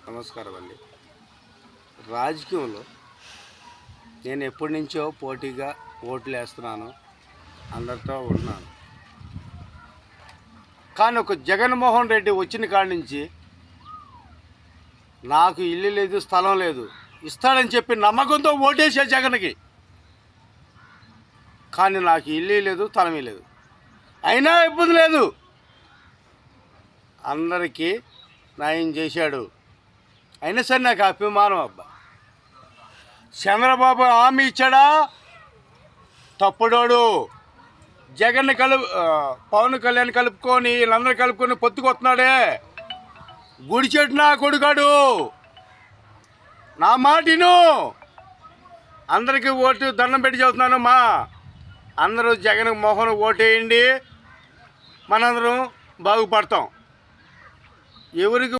నమస్కారం అండి. రాజకీయంలో నేను ఎప్పటి నుంచో పోటీగా ఓట్లు వేస్తున్నాను, అందరితో ఉన్నాను. కానీ ఒక జగన్మోహన్ రెడ్డి వచ్చిన కాడి నుంచి నాకు ఇల్లు లేదు, స్థలం లేదు, ఇస్తాడని చెప్పి నమ్మకంతో ఓటేసే జగన్కి. కానీ నాకు ఇల్లు లేదు, స్థలం లేదు, అయినా ఇబ్బంది లేదు, అందరికీ న్యాయం చేశాడు. అయినా సరే నాకు అభిమానం. అబ్బా, చంద్రబాబు హామీ ఇచ్చాడా? తప్పుడోడు. జగన్ పవన్ కళ్యాణ్ కలుపుకొని వీళ్ళందరూ కలుపుకొని పొత్తుకొస్తున్నాడే, గుడి చెట్టు నా కొడుకాడు. నా మాటిను, అందరికీ ఓటు దండం పెట్టి చెబుతున్నాను. అందరూ జగన్ మోహన్ ఓటేయండి, మనందరం బాగుపడతాం. ఎవరికి